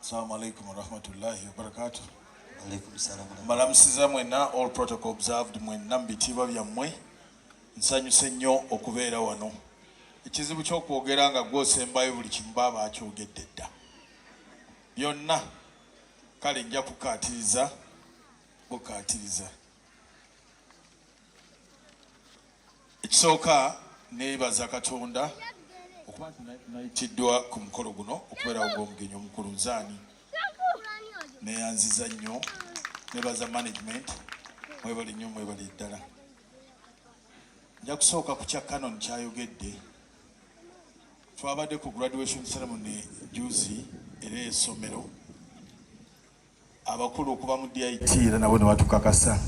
Assalamu alaikum wa rahmatullahi wa barakatuh. Alaikum salam. Malamusiza mwena, all protocol observed, mwena mbitiibwa byammwe. Nsanyuse nnyo okubeera wano. Ekizibu ky'okwogera nga gw'osembayo buli kimu baba akyogedde dda. Byonna kale nja kukaatiriza bukaatiriza. Ekisooka neebaza Katonda okuba nayitiddwa ku mukolo guno okubeerawo gw'omugenyi omukulu Nzaani. Neeyanziza nnyo, neebaza management, mwebali nnyo mwebali ddala. Nja kusooka ku kya Canon kyayogedde. Twabadde ku graduation ceremony juzi era essomero. Abakulu okuba mu DIT era nabo ne batukakasa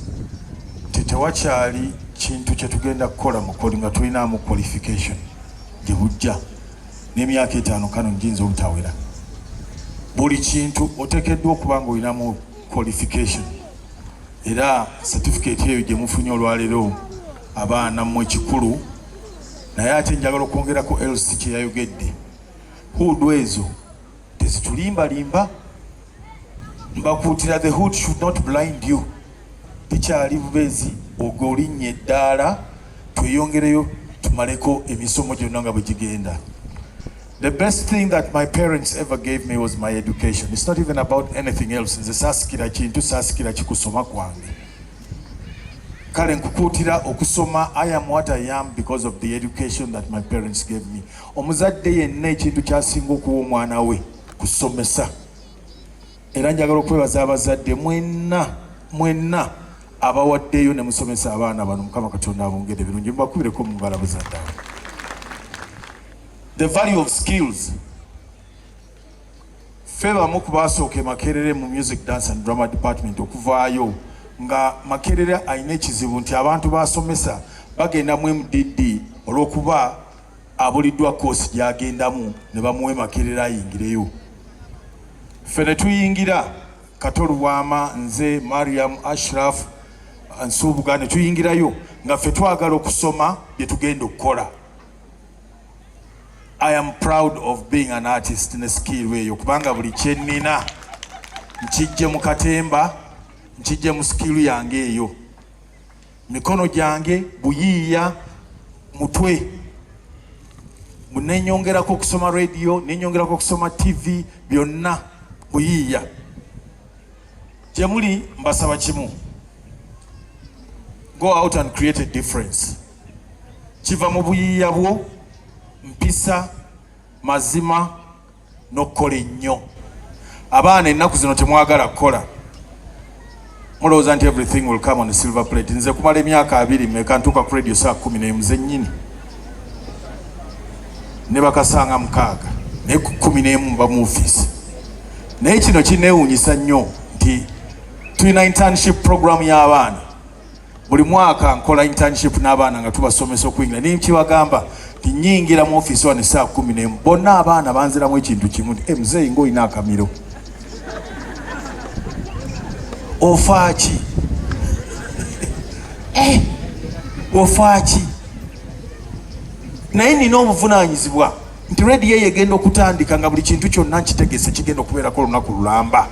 nti tewakyali kintu kye tugenda kukola mu kodi nga tulinamu qualification gye bujja n'emyaka 5 Canon giyinza obutawera. Buli kintu oteekeddwa okuba nga olinamu qualification era certificate eyo gye mufunye olwaleero abaana mu ekikulu. Naye ate njagala okwongerako LC kye yayogedde. Huudu ezo tezitulimbalimba. Mbakuutira, the hood should not blind you. Tikyali bubeezi ogolinnye eddaala tweyongereyo tumaleko emisomo gyonna nga bwe gigenda. The best thing that my parents ever gave me was my education. It's not even about anything else. Nze saasikira kintu, saasikira kikusoma kwange. Kale nkukuutira okusoma. I am what I am because of the education that my parents gave me. Omuzadde yenna ekintu kyasinga okuwa omwana we kusomesa. Era njagala okwebaza abazadde mwenna abawaddeyo ne musomesa abaana bano. Mukama Katonda abongere birungi. Mbakubireko mu ngalo abazadde. The value of skills. Ffe bamu ku baasooka Makerere mu music, dance and drama department okuvaayo nga Makerere alina ekizibu nti abantu basomesa bagenda mu MDD olw'okuba abuliddwa koosi gy'agendamu ne bamuwe Makerere ayingireyo. Ffe ne tuyingira Katolu Wama, nze, Mariam, Ashraf, Nsubuga ne tuyingirayo nga ffe twagala okusoma bye tugenda okukola. I am proud of being an artist ne skill eyo kubanga buli kye nnina nkijje mu katemba, nkijje mu skill yange eyo. Mikono gyange buyiiya, mutwe nenyongerako okusoma radio, nenyongerako okusoma TV, byonna buyiiya. Gye muli mbasaba kimu, go out and create a difference. Kiva mu buyiiya bwo, mpisa, mazima n'okukola ennyo. Abaana ennaku zino temwagala kukola. Mulowooza nti everything will come on a silver plate. Nze kumala emyaka 2 mmeka ntuuka ku radio saa 10 nze nnyini ne bakasanga 6 naye ku 11 mba mu ofiisi. Naye kino kineewuunyisa nnyo nti tulina internship program y'abaana. Buli mwaka nkola internship n'abaana nga tubasomesa okuyingira. Naye kibagamba nti nnyingira mu ofiisi wano saa 11 bonna abaana banziramu ekintu kimu nti muzeeyi ng'olina akamiro. Ofaaki ofaaki. Naye nina obuvunaanyizibwa nti rediyo eyo egenda okutandika nga buli kintu kyonna nkitegese kigenda okubeerako olunaku lulamba.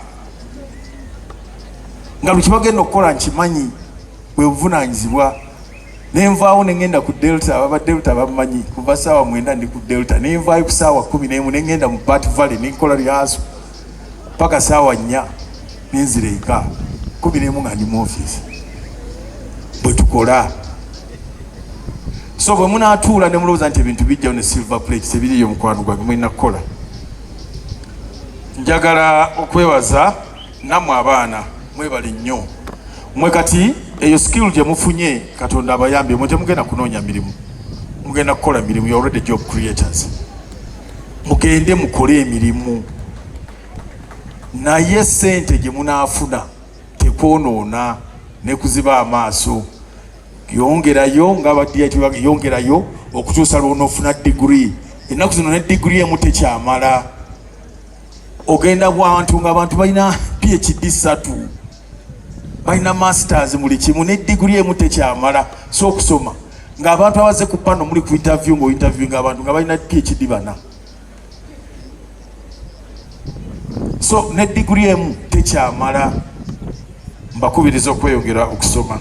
Nga buli kibagenda okukola nkimanyi bwe buvunaanyizibwa. Nenvaawo nengenda ku Delta, ababa Delta bamanyi kuva saawa 9 ndi ku Delta. Nenvaayo ku saawa 11 nengenda mu Bat Valley nenkola lyazo paka saawa 4 nenzira eka 11 nga ndi mu ofiisi. Bwe tukola. So bwe munaatuula ne mulowooza nti ebintu bijjawo ne silver plate tebiriyo mukwano gwange mulina kukola. Njagala okwebaza nammwe abaana mwebali nnyo. Mwe kati eyo skill gye mufunye Katonda abayambye mwe temugenda kunoonya mirimu. Mugenda kukola mirimu. You already job creators. Mugende mukole emirimu. Naye ssente gye munaafuna tekwonoona ne kuziba amaaso. Yongerayo ng'abadiyati yongerayo okutuusa lw'onoofuna degree. Ennaku zino ne degree emu tekyamala. Ogenda bwantu ng'abantu balina PhD 3. balina masters muli kimu ne degree emu tekyamala so okusoma ng'abantu abaze ku pano muli ku interview ngo interview ng'abantu nga balina PhD bana so ne degree emu tekyamala mbakubiriza okweyongera okusoma.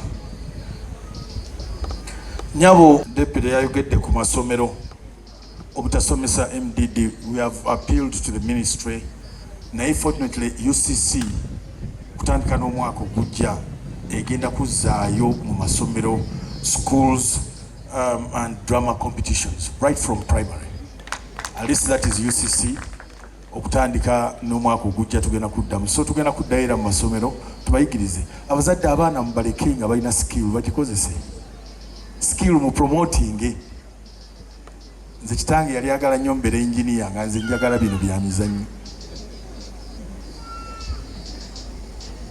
Nyabo deputy yayogedde ku masomero obutasomesa MDD. We have appealed to the ministry naye fortunately UCC kutandika n'omwaka ogujja egenda kuzaayo mu masomero schools and drama competitions right from primary. At least that is UCC. Okutandika n'omwaka ogujja tugenda kuddamu so tugenda kuddayo era mu masomero tubayigirize abazadde abaana mubaleke nga balina skill bagikozese skill mu promoting. Nze kitange yali agala nnyo mbere engineer nga nze njagala bino bya mizannyo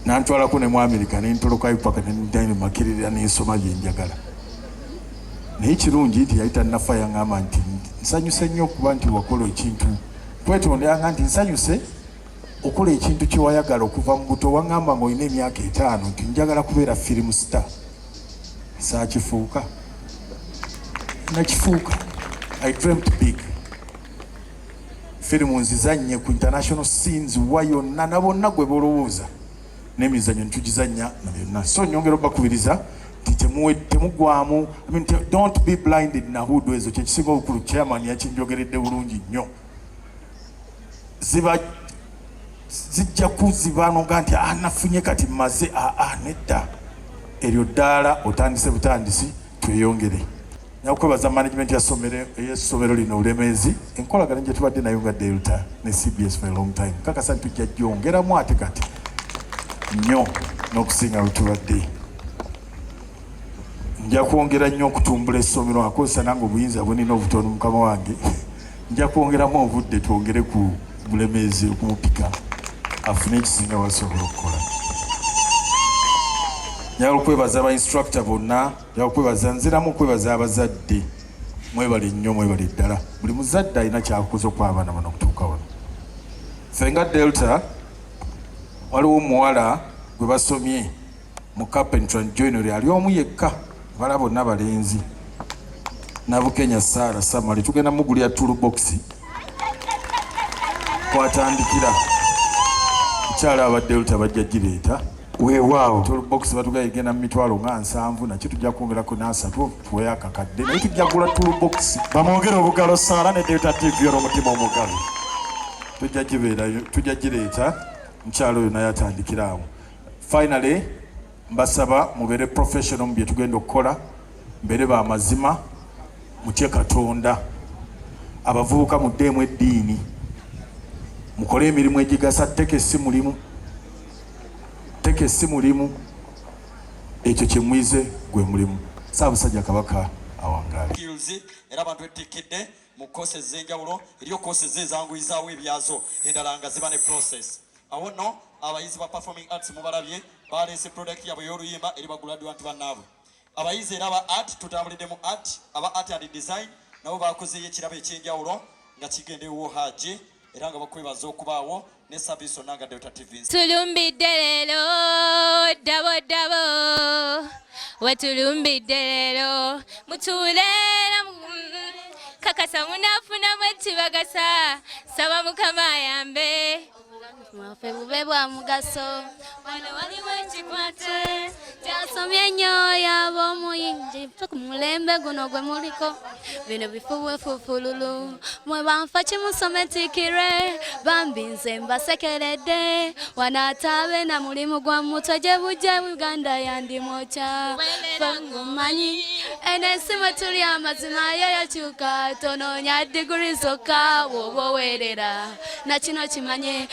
nantwalako ne mu America nentolokayo paka ne makirira n'ensoma bye njagala naye kirungi nti yali tannafa yaŋŋamba nti nsanyuse nnyo okuba nti wakola ekintu twetonde yanga nti nsanyuse okola ekintu kye wayagala okuva mu buto waŋŋamba ng'olina emyaka 5 nti njagala kubeera film star saakifuuka nakifuuka. I dreamt big. Firimu nzizanye ku international scenes wayo na bonna gwe bolowooza n'emizannyo ntugizanya na byonna so nyongera bakubiriza temugwamu. I mean, don't be blinded na hudu ezo kyekisinga obukulu chairman yakinjogeredde bulungi nnyo zijja kuzibano nga nti nafunye kati maze nedda eryo ddala otandise butandisi tweyongere. Nyakwebaza management ya somero lino Ulemezi enkolagana gye tubadde nayo nga Delta ne CBS for a long time kakasa tujja gyongeramu ate kati nnyo n'okusinga lutubadde. Nja kwongera nnyo okutumbula essomero akozesa nange obuyinza bunina obutono mukama wange nja kwongeramu obudde twongere ku Bulemezi okumupika afune ekisinga wasobola okukola. Njagala okwebaza aba instructor bonna, njagala okwebaza nziramu okwebaza abazadde mwebale nnyo mwebale ddala buli muzadde alina kyakukoze okw'abaana bano okutuuka wano. Ffe nga Delta waliwo omuwala gwe basomye mu carpentry and joinery ali omu yekka bala bonna balenzi Nabukenya Sara Samali tugenda mugulya toolbox kwatandikira mukyala aba Delta bajja gireeta weewaawo toolbox batugaye genda mu mitwalo nga 7 nakyo tujja kwongerako n'asatu tuweyo akakadde naye tujja kugula toolbox bamwogere obugalo Sara ne Delta TV olw'omutima omugalo tujja gireeta mukyalo oyo naye atandikira awo. Finally mbasaba mubeere professional mu bye tugenda okukola mbeere ba mazima mutye Katonda abavubuka muddeemu eddiini mukole emirimu egigasa teke si mulimu ekyo kye mwize gwe mulimu. Ssaabasajja Kabaka awangaale era abantu betikidde mu courses ez'enjawulo eriyo courses ezanguyizaawo ebyazo endala nga ziba ne process. Awo nno abayizi ba performing arts mubalabye baleese product yabwe y'oluyimba eri baguladuwantu bannaabwe. Abayizi era aba art tutambulidde mu art aba art and design nabo bakozeyo ekirabo ekyenjawulo nga kigendewo haji era nga bakwebaza okubaawo ne service onanga Delta TV. Tulumbidde leero dabo wetulumbidde leero mutuuleera kakasa munafuna mwetibagasa saba Mukama ayambe mwafe bube bwa mugaso wano waliwo ekikwate kyasomye nnyo yaba omuyingi ku mulembe guno gwe muliko bino bifuwe fufululu mwe banfa kimusome tikire bambi nze mbasekeredde wanaataabe na mulimu gwa muto gye bujje Uganda yandimokya fangumanyi enensi mwe tuli amazima yo yakyuka tonoonya diguri zokka woba oweerera na kino kimanye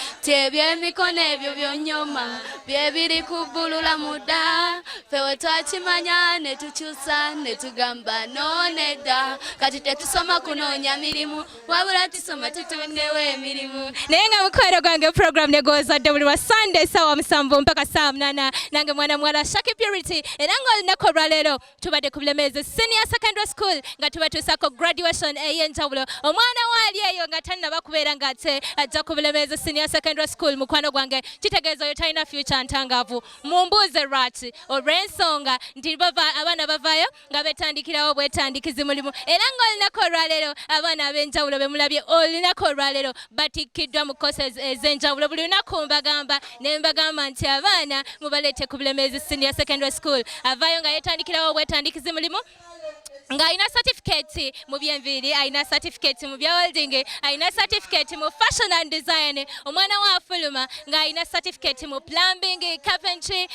by'emikono ebyo byonyoma bye biri kubbulula mudda ffe we twakimanya ne tukyusa ne tugamba noonedda kati tetusoma kunoonya mirimu wabula tusoma tutondewo emirimu. Naye nga mukwero gwange program negozadde buli wa Sunday sawa 7 mpaka saa 8 nange mwana mwala Shaki Purity era nga olunaku olwaleero tubadde ku Bulemeezi Bulemeezi Senior Secondary School nga tubatuusako graduation ey'enjawulo. Omwana waali eyo nga tannaba kubeera ng'ate ajja ku Bulemeezi Senior Secondary School mukwano gwange kitegeeza oyo talina future ntangaavu. Mumbuuze lwaki olw'ensonga nti abaana bavaayo nga betandikirawo bwetandikizi mulimu era ng'olinako olwaleero abaana ab'enjawulo be mulabye olinako olwaleero batikkiddwa mu courses ez'enjawulo. Buli lunaku mbagamba ne mbagamba nti abaana mubaleete ku Bulemeezi Senior Secondary School. Avaayo nga yetandikirawo bwetandikizi mulimu nga alina certificate mu byenviiri, alina certificate mu bya welding, alina certificate mu fashion and design. Omwana wa afuluma nga alina certificate mu plumbing, carpentry,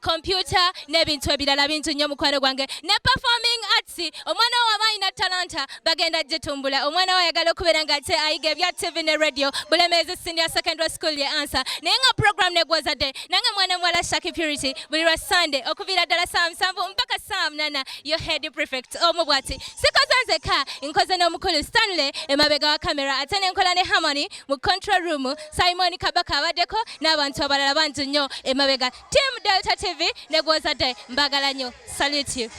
computer n'ebintu ebirala bingi nnyo mukwano gwange. Ne performing arts, omwana wa alina talanta bagenda gitumbula. Omwana wa ayagala okubeera nga ate ayiga ebya TV ne radio. Bulemeezi Senior Secondary School ye answer. Naye nga program negwozadde nange mwana muwala Shaki Purity buli lwa Sunday okuviira ddala saa 7 mpaka saa 8 your head prefect omubwati sikoze nzeka nkoze n'omukulu Stanley emabega wa kamera ate nenkola ne Harmony mu control room. Simon Kabaka abaddeko n'abantu abalala bangi nnyo emabega. Team Delta TV negwozadde mbagala nnyo. Salute you.